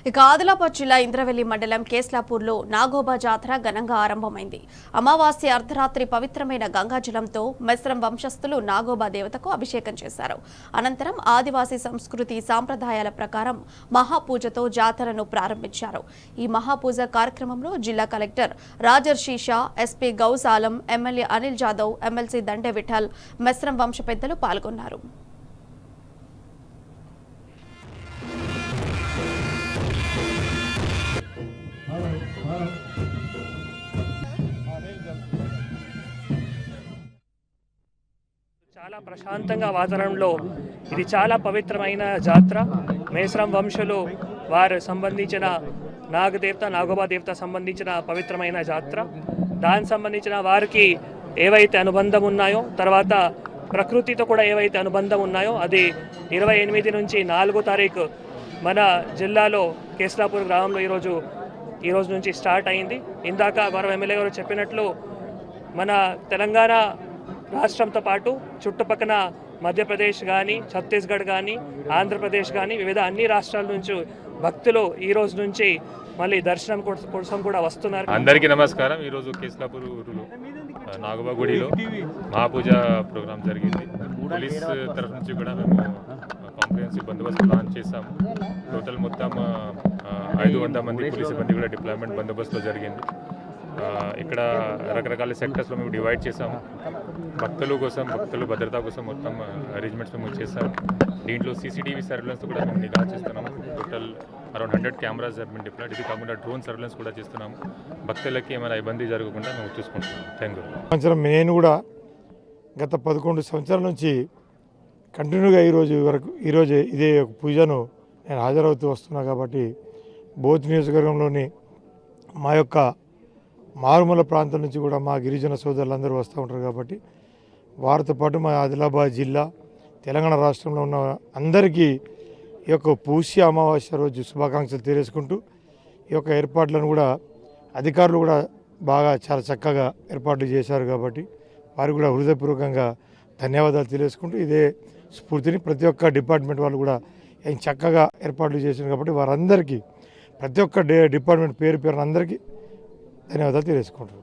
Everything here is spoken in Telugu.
ఇక ఆదిలాబాద్ జిల్లా ఇంద్రవెల్లి మండలం కేస్లాపూర్లో నాగోబా జాతర ఘనంగా ఆరంభమైంది. అమావాస్య అర్ధరాత్రి పవిత్రమైన గంగాజలంతో మెస్రం వంశస్థులు నాగోబా దేవతకు అభిషేకం చేశారు. అనంతరం ఆదివాసీ సంస్కృతి సాంప్రదాయాల ప్రకారం మహాపూజతో జాతరను ప్రారంభించారు. ఈ మహాపూజ కార్యక్రమంలో జిల్లా collector Rajarshi Shah, SP Gaus Alam, MLA Anil Jadhav, MLC Dande Vitthal, Mesram వంశ పెద్దలు పాల్గొన్నారు. చాలా ప్రశాంతంగా వాతావరణంలో ఇది చాలా పవిత్రమైన జాతర. మేస్రం వంశులు వారు సంబంధించిన నాగదేవత, నాగోబా దేవత సంబంధించిన పవిత్రమైన జాతర. దానికి సంబంధించిన వారికి ఏవైతే అనుబంధం ఉన్నాయో, తర్వాత ప్రకృతితో కూడా ఏవైతే అనుబంధం ఉన్నాయో అది 28 నుంచి 4వ తారీఖు మన జిల్లాలో కేస్లాపూర్ గ్రామంలో ఈ రోజు నుంచి స్టార్ట్ అయింది. ఇందాక గౌరవ ఎమ్మెల్యే గారు చెప్పినట్లు మన తెలంగాణ రాష్ట్రంతో పాటు చుట్టుపక్కల మధ్యప్రదేశ్ కానీ, ఛత్తీస్గఢ్ కానీ, ఆంధ్రప్రదేశ్ కానీ వివిధ అన్ని రాష్ట్రాల నుంచి భక్తులు ఈ రోజు నుంచి మళ్ళీ దర్శనం కోసం కూడా వస్తున్నారు. అందరికీ నమస్కారం. ఈరోజు కేస్లాపూర్ ఊరులో నాగోబా గుడిలో మహాపూజ ప్రోగ్రాం జరిగింది. పోలీస్ తరఫు నుంచి కూడా మేము కాంప్రిహెన్సివ్ బందోబస్తు ప్లాన్ చేశాము. టోటల్ మొత్తం 500 మంది పోలీస్ సిబ్బంది కూడా డిప్లాయ్మెంట్ బందోబస్తులో జరిగింది. ఇక్కడ రకరకాల సెక్టర్స్లో మేము డివైడ్ చేసాము. భక్తుల భద్రత కోసం మొత్తం అరేంజ్మెంట్స్ మేము చేసాము. దీంట్లో సీసీటీవీ సర్వేలెన్స్ కూడా మేము నిఘా చేస్తున్నాము. టోటల్ అరౌండ్ 100 కెమెరాస్ మేము డిప్లాయ్డ్. ఇది కాకుండా డ్రోన్ సర్వేలెన్స్ కూడా చేస్తున్నాము. భక్తులకి ఏమైనా ఇబ్బంది జరగకుండా మేము చూసుకుంటున్నాము. Thank you. సంవత్సరం నేను కూడా గత 11 సంవత్సరాల నుంచి కంటిన్యూగా ఈరోజు ఇదే పూజను నేను హాజరవుతూ వస్తున్నా. కాబట్టి బోధ్ నియోజకవర్గంలోని మా యొక్క మారుమూల ప్రాంతం నుంచి కూడా మా గిరిజన సోదరులందరూ వస్తూ ఉంటారు. కాబట్టి వారితో పాటు మా ఆదిలాబాద్ జిల్లా, తెలంగాణ రాష్ట్రంలో ఉన్న అందరికీ ఈ యొక్క పూష్య అమావాస్య రోజు శుభాకాంక్షలు తెలియజేసుకుంటూ ఈ యొక్క ఏర్పాట్లను కూడా అధికారులు కూడా బాగా చాలా చక్కగా ఏర్పాట్లు చేశారు. కాబట్టి వారికి కూడా హృదయపూర్వకంగా ధన్యవాదాలు తెలియజేసుకుంటూ ఇదే స్ఫూర్తిని ప్రతి ఒక్క డిపార్ట్మెంట్ వాళ్ళు కూడా చక్కగా ఏర్పాట్లు చేశారు. కాబట్టి వారందరికీ ప్రతి ఒక్క డిపార్ట్మెంట్ పేరు అందరికీ ధన్యవాదాలు తెలియజేసుకుంటారు.